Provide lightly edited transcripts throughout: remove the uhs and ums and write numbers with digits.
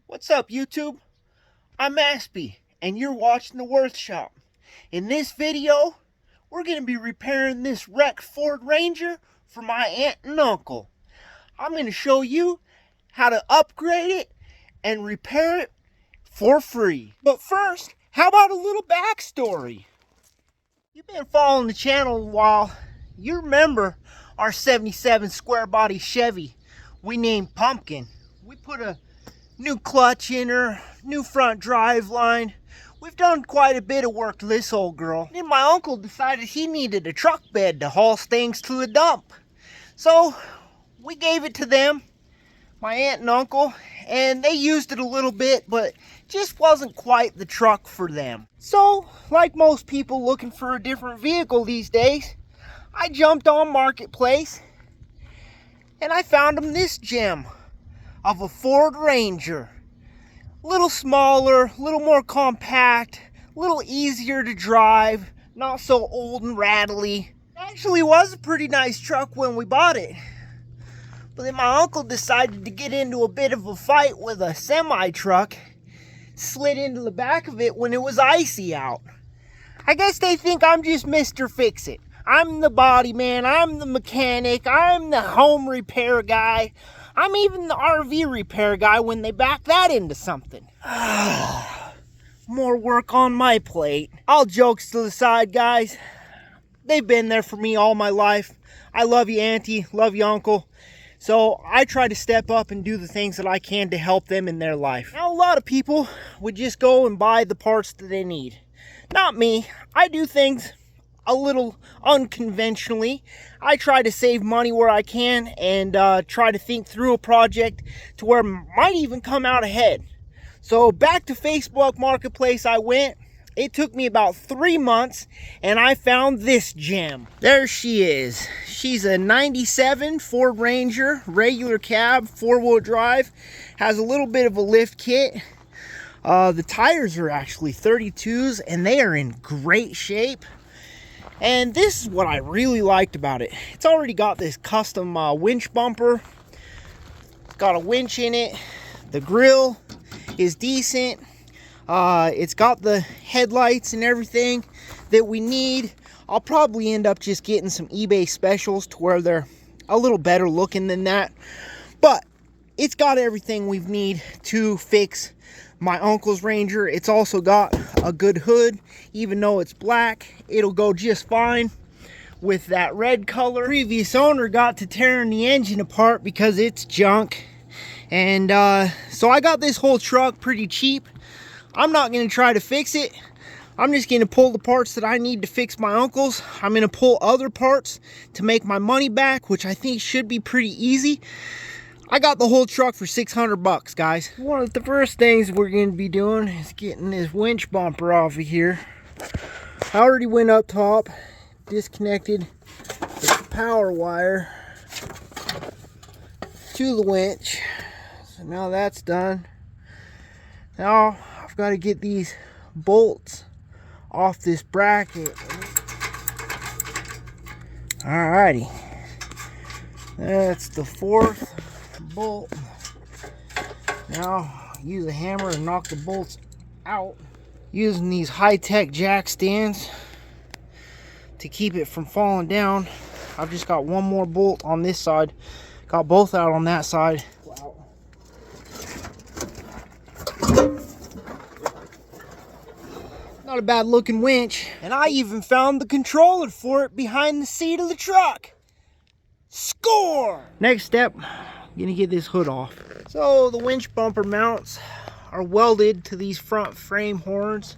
What's up, YouTube? I'm Aspie, and you're watching The Worth Shop. In this video, we're going to be repairing this wrecked Ford Ranger for my aunt and uncle. I'm going to show you how to upgrade it and repair it for free. But first, how about a little backstory? You've been following the channel a while. You remember our 77 square body Chevy we named Pumpkin. We put a new clutch in her, new front drive line. We've done quite a bit of work to this old girl. Then my uncle decided he needed a truck bed to haul things to a dump. So we gave it to them, my aunt and uncle, and they used it a little bit, but just wasn't quite the truck for them. So, like most people looking for a different vehicle these days, I jumped on Marketplace and I found them this gem of a Ford Ranger. A little smaller, a little more compact, a little easier to drive, not so old and rattly. Actually was a pretty nice truck when we bought it. But then my uncle decided to get into a bit of a fight with a semi-truck, slid into the back of it when it was icy out. I guess they think I'm just Mr. Fix-It. I'm the body man, I'm the mechanic, I'm the home repair guy. I'm even the RV repair guy when they back that into something. More work on my plate. All jokes to the side, guys. They've been there for me all my life. I love you, Auntie. Love you, Uncle. So I try to step up and do the things that I can to help them in their life. Now, a lot of people would just go and buy the parts that they need. Not me. I do things a little unconventionally. I try to save money where I can and try to think through a project to where it might even come out ahead. So back to Facebook Marketplace I went. It took me about 3 months and I found this gem. There she is. She's a 97 Ford Ranger, regular cab, 4-wheel drive. Has a little bit of a lift kit. The tires are actually 32s and they are in great shape. And this is what I really liked about it. It's already got this custom winch bumper. It's got a winch in it. The grill is decent. It's got the headlights and everything that we need. I'll probably end up just getting some eBay specials to where they're a little better looking than that. But it's got everything we need to fix my uncle's Ranger. It's also got a good hood. Even though it's black, it'll go just fine with that red color. Previous owner got to tearing the engine apart because it's junk. And so I got this whole truck pretty cheap. I'm not going to try to fix it. I'm just going to pull the parts that I need to fix my uncle's. I'm going to pull other parts to make my money back, which I think should be pretty easy. I got the whole truck for 600 bucks, guys. One of the first things we're going to be doing is getting this winch bumper off of here. I already went up top, disconnected the power wire to the winch. So now that's done. Now I've got to get these bolts off this bracket. Alrighty. That's the fourth bolt. Now use a hammer and knock the bolts out using these high-tech jack stands to keep it from falling down. I've just got one more bolt on this side, got both out on that side. Wow. Not a bad looking winch, and I even found the controller for it behind the seat of the truck. Score! Next step, gonna get this hood off. So the winch bumper mounts are welded to these front frame horns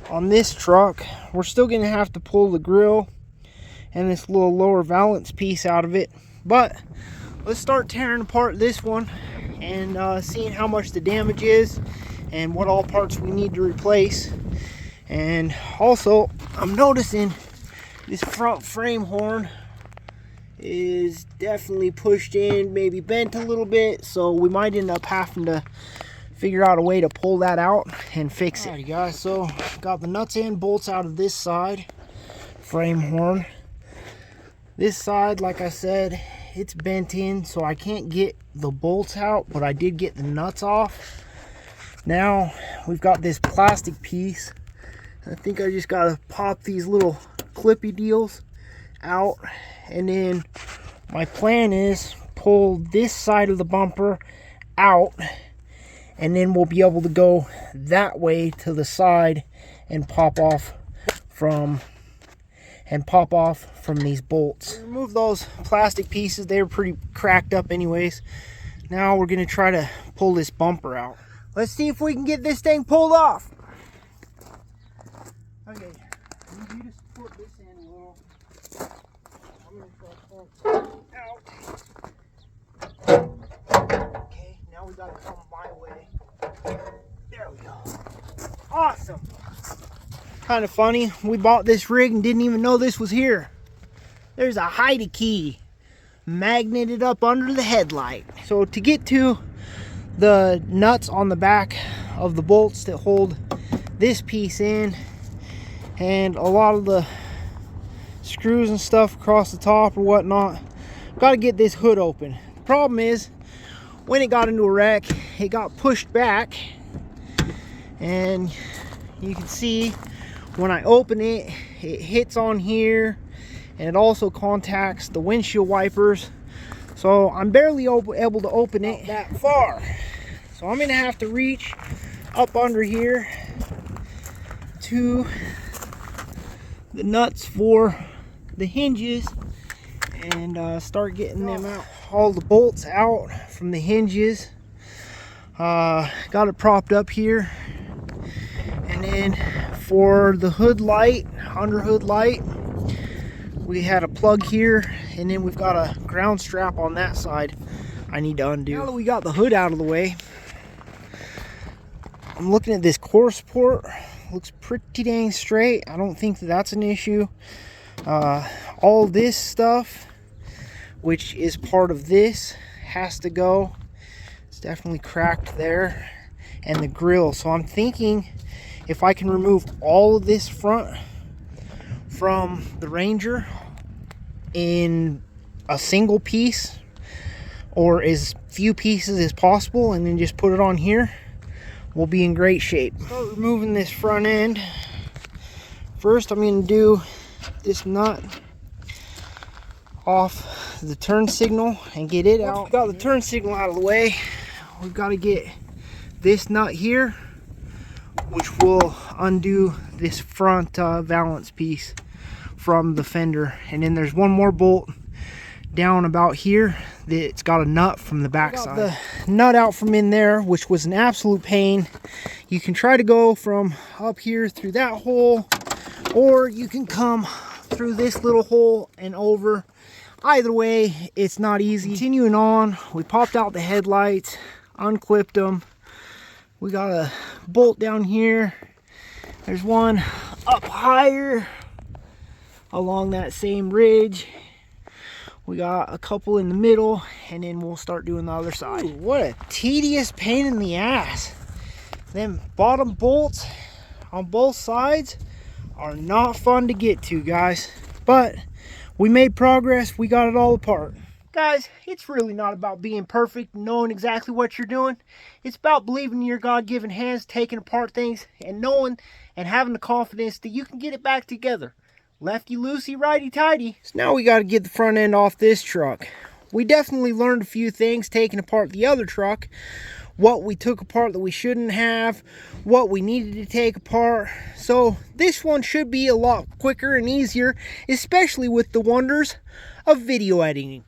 on this truck. We're still gonna have to pull the grill and this little lower valance piece out of it, but let's start tearing apart this one and seeing how much the damage is and what all parts we need to replace. And also I'm noticing this front frame horn is definitely pushed in, maybe bent a little bit, so we might end up having to figure out a way to pull that out and fix it. Alrighty guys, so got the nuts and bolts out of this side frame horn. This side, like I said, it's bent in, so I can't get the bolts out, but I did get the nuts off. Now we've got this plastic piece. I think I just gotta pop these little clippy deals out, and then my plan is pull this side of the bumper out, and then we'll be able to go that way to the side and pop off from these bolts. Remove those plastic pieces. They were pretty cracked up anyways. Now we're gonna try to pull this bumper out. Let's see if we can get this thing pulled off. Okay, I need you to support this end a little. I'm gonna try to pull it out. Okay, now we gotta come my way. There we go. Awesome. Kind of funny, we bought this rig and didn't even know this was here. There's a hidey key magneted up under the headlight. So to get to the nuts on the back of the bolts that hold this piece in, and a lot of the screws and stuff across the top or whatnot, got to get this hood open. The problem is, when it got into a wreck, it got pushed back, and you can see when I open it, it hits on here, and it also contacts the windshield wipers. So I'm barely able to open it that far. So I'm gonna have to reach up under here to the nuts for the hinges and start getting them out. All the bolts out from the hinges. Got it propped up here. And then for the hood light, under hood light, we had a plug here, and then we've got a ground strap on that side I need to undo. Now that we got the hood out of the way, I'm looking at this core support. Looks pretty dang straight. I don't think that that's an issue. All this stuff, which is part of this, has to go. It's definitely cracked there. And the grill. So I'm thinking if I can remove all of this front from the Ranger in a single piece, or as few pieces as possible, and then just put it on here, we'll be in great shape. Start removing this front end. First, I'm going to do this nut off the turn signal and get it out. Once we got the turn signal out of the way, we've got to get this nut here, which will undo this front valance piece from the fender. And then there's one more bolt down about here that's got a nut from the back side. The nut out from in there, which was an absolute pain. You can try to go from up here through that hole, or you can come through this little hole and over. Either way, it's not easy. Continuing on, we popped out the headlights, unclipped them. We got a bolt down here. There's one up higher along that same ridge. We got a couple in the middle, and then we'll start doing the other side. Ooh, what a tedious pain in the ass. Them bottom bolts on both sides are not fun to get to, guys. But we made progress. We got it all apart. Guys, it's really not about being perfect, knowing exactly what you're doing. It's about believing in your God-given hands, taking apart things, and knowing and having the confidence that you can get it back together. Lefty loosey, righty tighty. So now we got to get the front end off this truck. We definitely learned a few things taking apart the other truck. What we took apart that we shouldn't have, what we needed to take apart. So this one should be a lot quicker and easier, especially with the wonders of video editing.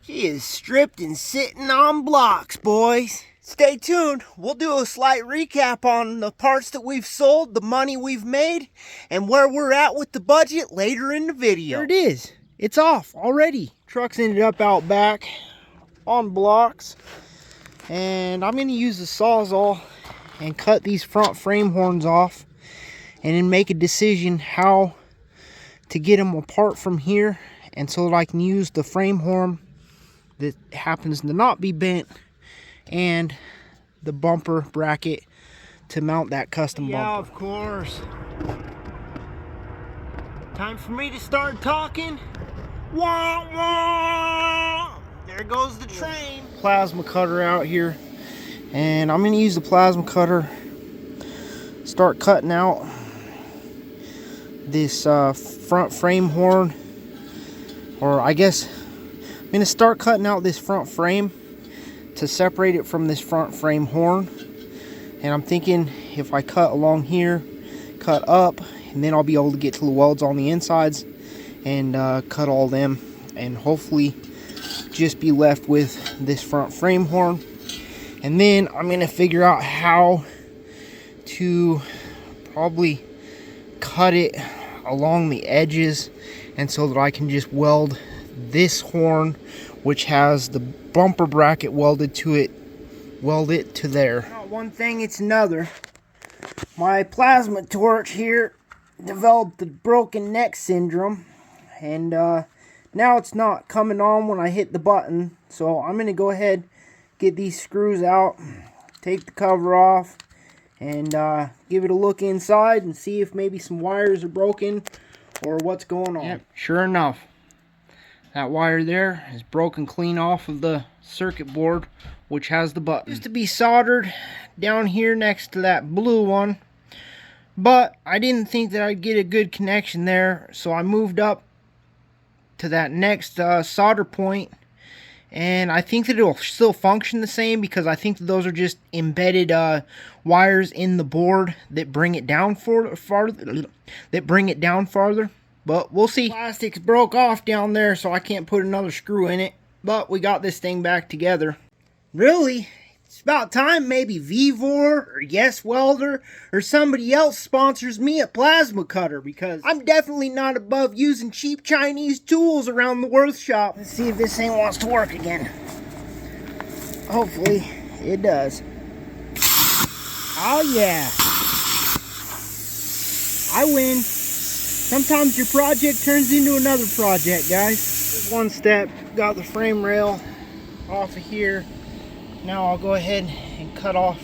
She is stripped and sitting on blocks, boys. Stay tuned. We'll do a slight recap on the parts that we've sold, the money we've made, and where we're at with the budget later in the video. There it is. It's off already. Truck's ended up out back on blocks. And I'm going to use the Sawzall and cut these front frame horns off, and then make a decision how to get them apart from here, and so that I can use the frame horn that happens to not be bent and the bumper bracket to mount that custom bumper. Yeah, of course. Time for me to start talking. Wah, wah. There goes the train. Plasma cutter out here. And I'm going to use the plasma cutter, start cutting out this front frame horn, or I guess I'm going to start cutting out this front frame to separate it from this front frame horn. And I'm thinking if I cut along here, cut up, and then I'll be able to get to the welds on the insides and cut all them, and hopefully just be left with this front frame horn. And then I'm going to figure out how to probably cut it along the edges, and so that I can just weld this horn, which has the bumper bracket welded to it, weld it to there. Not one thing, it's another. My plasma torch here developed the broken neck syndrome, and now it's not coming on when I hit the button. So I'm going to go ahead, get these screws out, take the cover off, and give it a look inside and see if maybe some wires are broken or what's going on. Yep, sure enough, that wire there is broken clean off of the circuit board, which has the button. Used to be soldered down here next to that blue one, but I didn't think that I'd get a good connection there, so I moved up to that next solder point, and I think that it'll still function the same, because I think that those are just embedded wires in the board that bring it down farther. But we'll see. Plastics broke off down there, so I can't put another screw in it. But we got this thing back together. Really? It's about time maybe Vevor or Yes Welder or somebody else sponsors me a plasma cutter, because I'm definitely not above using cheap Chinese tools around the workshop. Let's see if this thing wants to work again. Hopefully it does. Oh yeah. I win. Sometimes your project turns into another project, guys. Just one step, got the frame rail off of here. Now I'll go ahead and cut off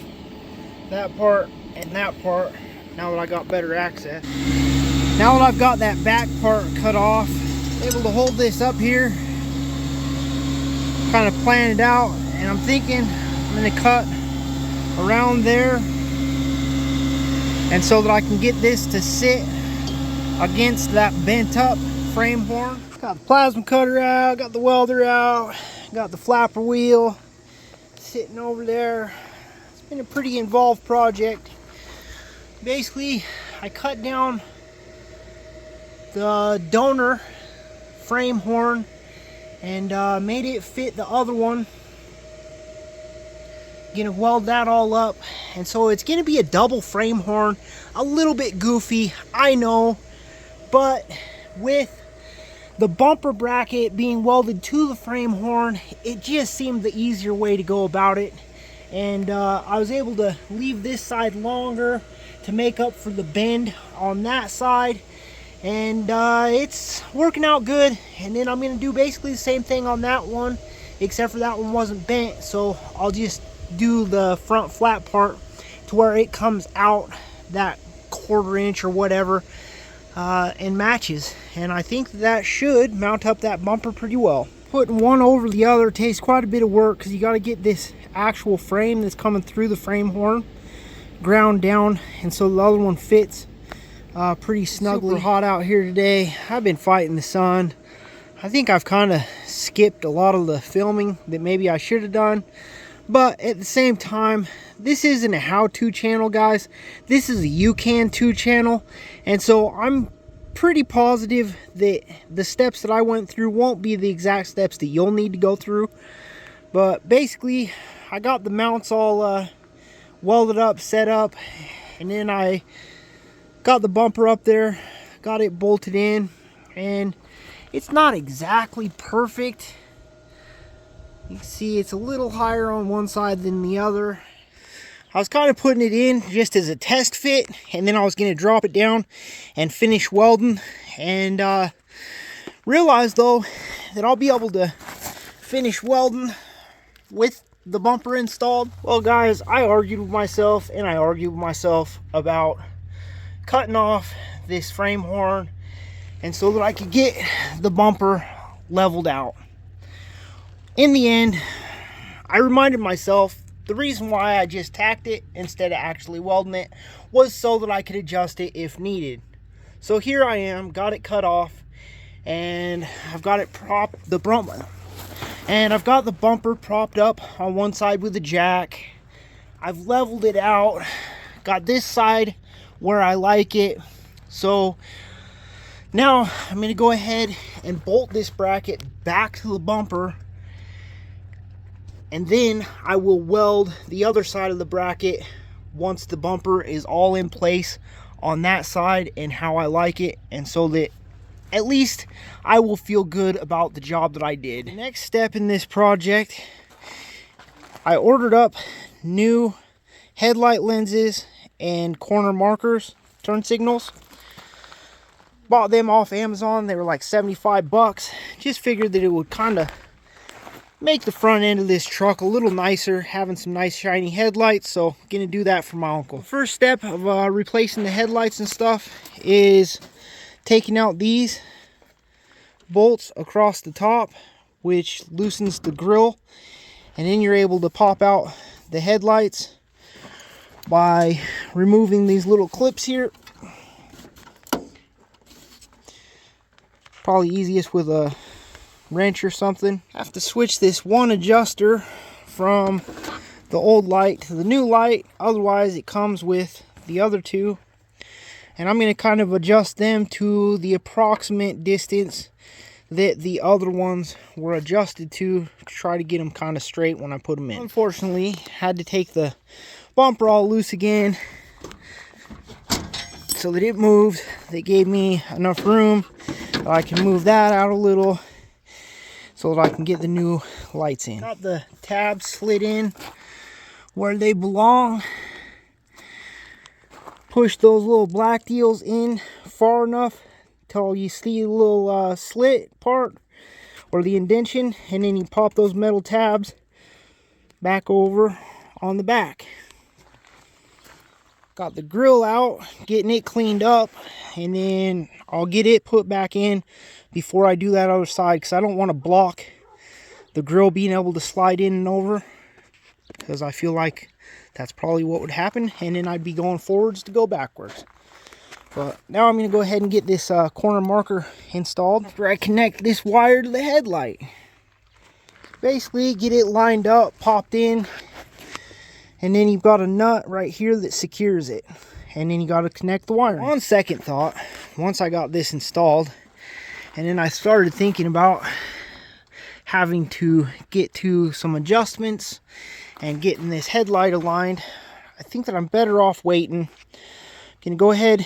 that part and that part, now that I got better access. Now that I've got that back part cut off, able to hold this up here, kind of plan it out, and I'm thinking I'm going to cut around there, and so that I can get this to sit against that bent up frame horn. Got the plasma cutter out, got the welder out, got the flapper wheel sitting over there. It's been a pretty involved project. Basically, I cut down the donor frame horn and made it fit the other one. Gonna weld that all up, and so it's gonna be a double frame horn. A little bit goofy, I know, but with the bumper bracket being welded to the frame horn, it just seemed the easier way to go about it. And I was able to leave this side longer to make up for the bend on that side, and it's working out good. And then I'm going to do basically the same thing on that one, except for that one wasn't bent, so I'll just do the front flat part to where it comes out that 1/4 inch or whatever, and matches. And I think that should mount up that bumper pretty well. Putting one over the other takes quite a bit of work, because you got to get this actual frame that's coming through the frame horn ground down, and so the other one fits pretty snugly. Super hot out here today. I've been fighting the sun. I think I've kind of skipped a lot of the filming that maybe I should have done, but at the same time, this isn't a how-to channel, guys. This is a you can to channel, and so I'm pretty positive that the steps that I went through won't be the exact steps that you'll need to go through. But basically, I got the mounts all welded up, set up, and then I got the bumper up there, got it bolted in, and it's not exactly perfect. You can see it's a little higher on one side than the other. I was kind of putting it in just as a test fit, and then I was going to drop it down and finish welding, and realized though that I'll be able to finish welding with the bumper installed. Well guys, I argued with myself and I argued with myself about cutting off this frame horn, and so that I could get the bumper leveled out. In the end, I reminded myself The reason why I just tacked it instead of actually welding it was so that I could adjust it if needed. So here I am, got it cut off, and I've got it I've got the bumper propped up on one side with a jack. I've leveled it out, got this side where I like it. So now I'm going to go ahead and bolt this bracket back to the bumper, and then I will weld the other side of the bracket once the bumper is all in place on that side and how I like it, and so that at least I will feel good about the job that I did. The next step in this project, I ordered up new headlight lenses and corner markers, turn signals. Bought them off Amazon. They were like 75 bucks. Just figured that it would kind of make the front end of this truck a little nicer, having some nice shiny headlights. So gonna do that for my uncle. First step of replacing the headlights and stuff is taking out these bolts across the top, which loosens the grill, and then you're able to pop out the headlights by removing these little clips here. Probably easiest with a wrench or something. I have to switch this one adjuster from the old light to the new light, otherwise it comes with the other two, and I'm going to kind of adjust them to the approximate distance that the other ones were adjusted to try to get them kind of straight when I put them in. Unfortunately, had to take the bumper all loose again so that it moved. They gave me enough room that I can move that out a little so that I can get the new lights in. Got the tabs slid in where they belong. Push those little black deals in far enough till you see the little slit part or the indentation, and then you pop those metal tabs back over on the back. Got the grill out, getting it cleaned up, and then I'll get it put back in before I do that other side, because I don't want to block the grill being able to slide in and over, because I feel like that's probably what would happen, and then I'd be going forwards to go backwards. But now I'm going to go ahead and get this corner marker installed after I connect this wire to the headlight. Basically get it lined up, popped in, and then you've got a nut right here that secures it, and then you got to connect the wire. On second thought, once I got this installed, and then I started thinking about having to get to some adjustments and getting this headlight aligned, I think that I'm better off waiting. Gonna go ahead,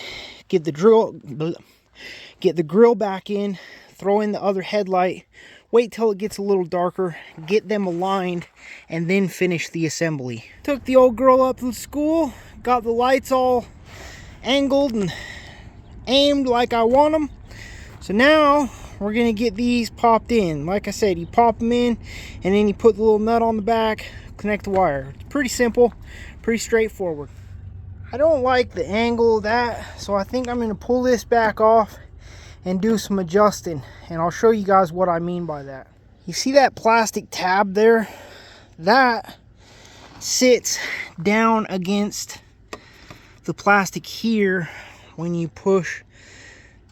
get the grill back in, throw in the other headlight, wait till it gets a little darker, get them aligned, and then finish the assembly. Took the old girl up to school, got the lights all angled and aimed like I want them. So now we're gonna get these popped in. Like I said, you pop them in, and then you put the little nut on the back, connect the wire. It's pretty simple, pretty straightforward. I don't like the angle of that, so I think I'm going to pull this back off and do some adjusting, and I'll show you guys what I mean by that. You see that plastic tab there? That sits down against the plastic here when you push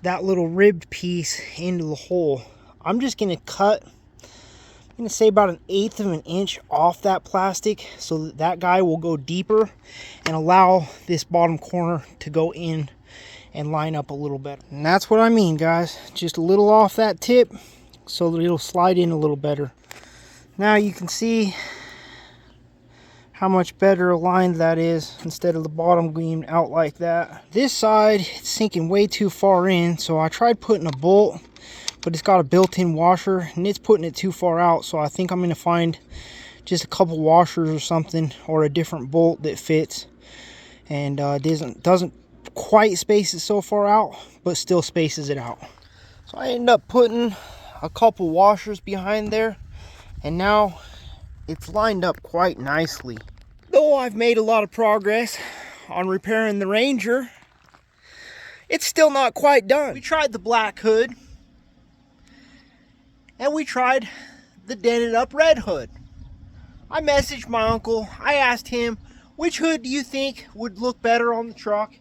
that little ribbed piece into the hole. I'm just going to cut, I'm going to say about 1/8 of an inch off that plastic so that that guy will go deeper and allow this bottom corner to go in and line up a little better. And that's what I mean, guys. Just a little off that tip so that it'll slide in a little better. Now you can see how much better aligned that is instead of the bottom being out like that. This side, it's sinking way too far in, so I tried putting a bolt, but it's got a built-in washer and it's putting it too far out, so I think I'm going to find just a couple washers or something, or a different bolt that fits and doesn't quite space it so far out, but still spaces it out. So I end up putting a couple washers behind there, and now it's lined up quite nicely. Though I've made a lot of progress on repairing the Ranger, it's still not quite done. We tried the black hood, and we tried the dented up red hood. I messaged my uncle. I asked him, which hood do you think would look better on the truck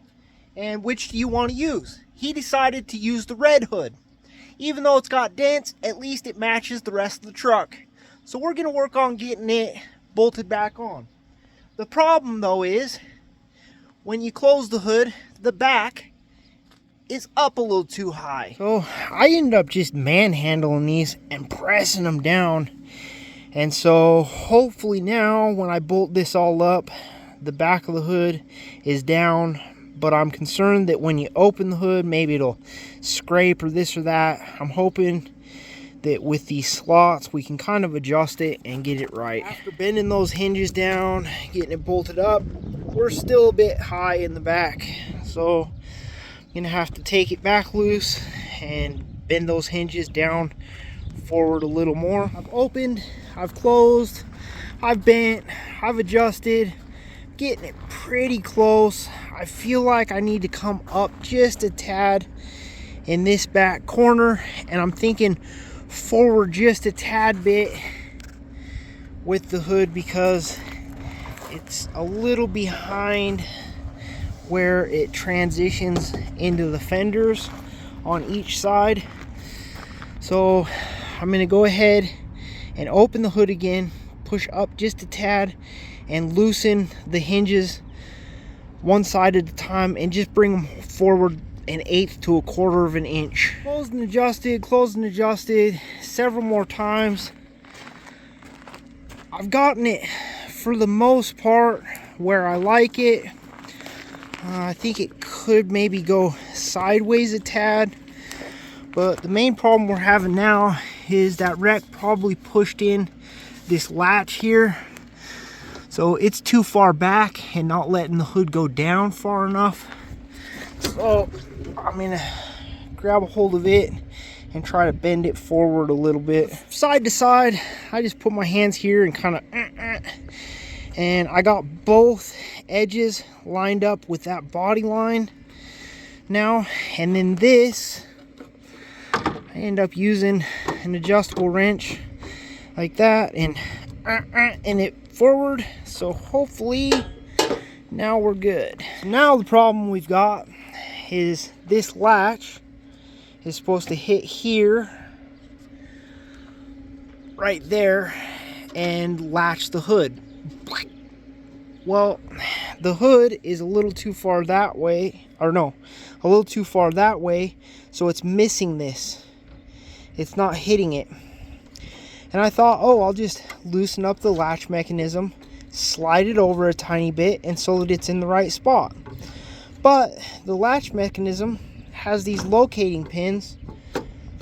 and which do you want to use? He decided to use the red hood. Even though it's got dents, at least it matches the rest of the truck. So we're going to work on getting it bolted back on. The problem though is, when you close the hood, the back is up a little too high. So I ended up just manhandling these and pressing them down. And so hopefully now when I bolt this all up, the back of the hood is down. But I'm concerned that when you open the hood, maybe it'll scrape or this or that. I'm hoping that with these slots, we can kind of adjust it and get it right. After bending those hinges down, getting it bolted up, we're still a bit high in the back. So I'm gonna have to take it back loose and bend those hinges down forward a little more. I've opened, I've closed, I've bent, I've adjusted, getting it pretty close. I feel like I need to come up just a tad in this back corner, and I'm thinking forward just a tad bit with the hood because it's a little behind where it transitions into the fenders on each side. So I'm going to go ahead and open the hood again, push up just a tad and loosen the hinges one side at a time and just bring them forward 1/8 to 1/4 of an inch. Closed and adjusted several more times. I've gotten it for the most part where I like it. I think it could maybe go sideways a tad, but the main problem we're having now is that wreck probably pushed in this latch here, so it's too far back and not letting the hood go down far enough. So I'm gonna grab a hold of it and try to bend it forward a little bit. Side to side, I just put my hands here and kind of and I got both edges lined up with that body line now. And then this, I end up using an adjustable wrench like that and it forward. So hopefully now we're good. So now the problem we've got is this latch is supposed to hit here, right there, and latch the hood. Well, the hood is a little too far that way, or no, a little too far that way, so it's missing this. It's not hitting it. And I thought, oh, I'll just loosen up the latch mechanism, slide it over a tiny bit, and so that it's in the right spot. But the latch mechanism has these locating pins,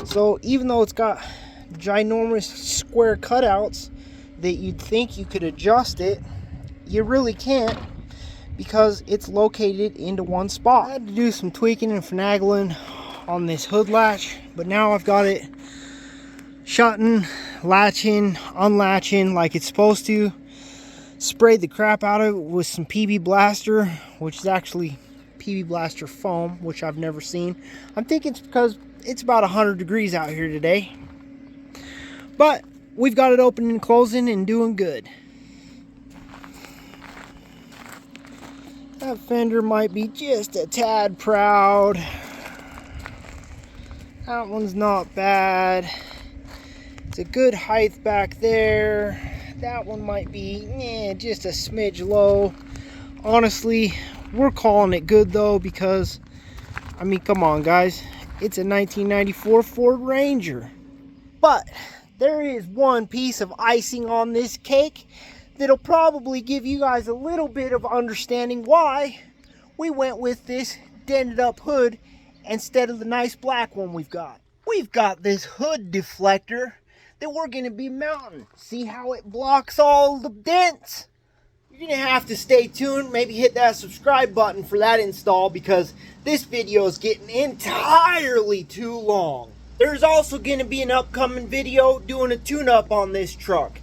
so even though it's got ginormous square cutouts that you'd think you could adjust it, you really can't because it's located into one spot. I had to do some tweaking and finagling on this hood latch, but now I've got it shutting, latching, unlatching like it's supposed to. Sprayed the crap out of it with some PB Blaster, which is actually PB Blaster foam, which I've never seen. I'm thinking it's because it's about 100 degrees out here today. But we've got it open and closing and doing good. That fender might be just a tad proud. That one's not bad. It's a good height back there. That one might be just a smidge low. Honestly, we're calling it good though because, I mean, come on guys. It's a 1994 Ford Ranger. But there is one piece of icing on this cake that'll probably give you guys a little bit of understanding why we went with this dented up hood instead of the nice black one we've got. We've got this hood deflector that we're going to be mounting. See how it blocks all the dents? You're going to have to stay tuned. Maybe hit that subscribe button for that install because this video is getting entirely too long. There's also going to be an upcoming video doing a tune-up on this truck.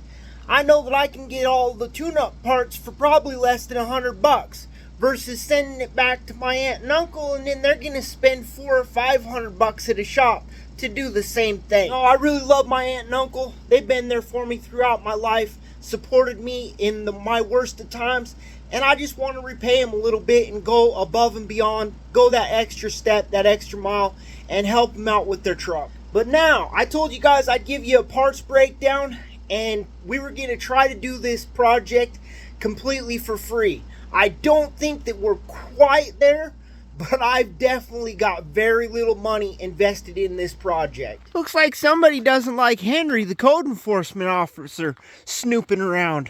I know that I can get all the tune-up parts for probably less than $100 versus sending it back to my aunt and uncle, and then they're going to spend $400 or $500 at a shop to do the same thing. Oh, I really love my aunt and uncle. They've been there for me throughout my life, supported me in my worst of times, and I just want to repay them a little bit and go above and beyond, go that extra step, that extra mile, and help them out with their truck. But now, I told you guys I'd give you a parts breakdown, and we were going to try to do this project completely for free. I don't think that we're quite there, but I've definitely got very little money invested in this project. Looks like somebody doesn't like Henry, the code enforcement officer, snooping around.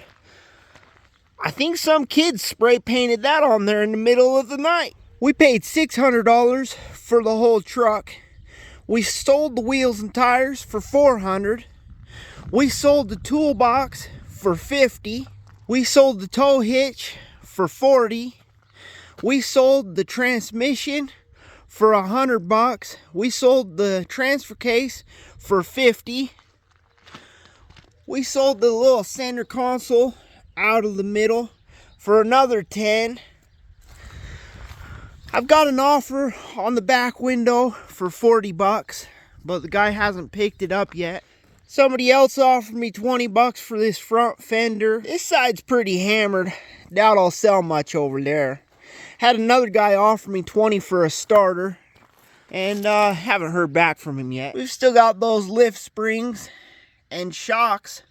I think some kids spray painted that on there in the middle of the night. We paid $600 for the whole truck. We sold the wheels and tires for $400. We sold the toolbox for $50. We sold the tow hitch for $40. We sold the transmission for $100. We sold the transfer case for $50. We sold the little center console out of the middle for another $10. I've got an offer on the back window for $40, but the guy hasn't picked it up yet. Somebody else offered me $20 for this front fender. This side's pretty hammered. Doubt I'll sell much over there. Had another guy offer me $20 for a starter, and haven't heard back from him yet. We've still got those lift springs and shocks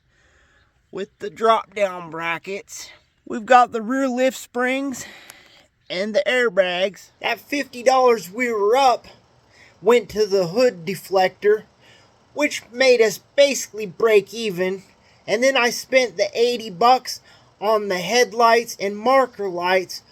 with the drop down brackets. We've got the rear lift springs and the airbags. That $50 we were up went to the hood deflector, which made us basically break even. And then I spent the $80 on the headlights and marker lights.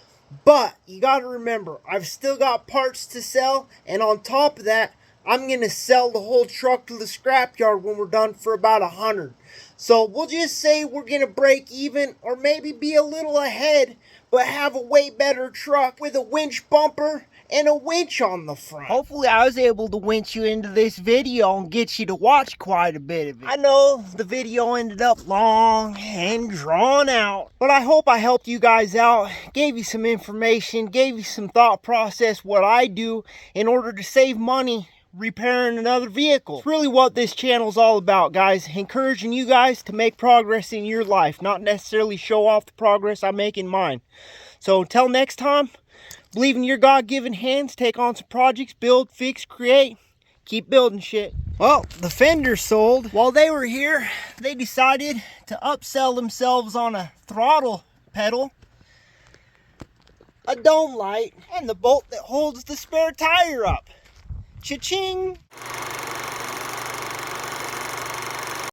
But you got to remember, I've still got parts to sell, and on top of that, I'm going to sell the whole truck to the scrapyard when we're done for about $100. So we'll just say we're going to break even, or maybe be a little ahead, but have a way better truck with a winch bumper and a winch on the front. Hopefully I was able to winch you into this video and get you to watch quite a bit of it. I know the video ended up long and drawn out, but I hope I helped you guys out, gave you some information, gave you some thought process what I do in order to save money repairing another vehicle. It's really what this channel's all about, guys. Encouraging you guys to make progress in your life, not necessarily show off the progress I make in mine. So until next time, believe in your God-given hands, take on some projects, build, fix, create, keep building shit. Well, the fender sold. While they were here, they decided to upsell themselves on a throttle pedal, a dome light, and the bolt that holds the spare tire up. Cha-ching!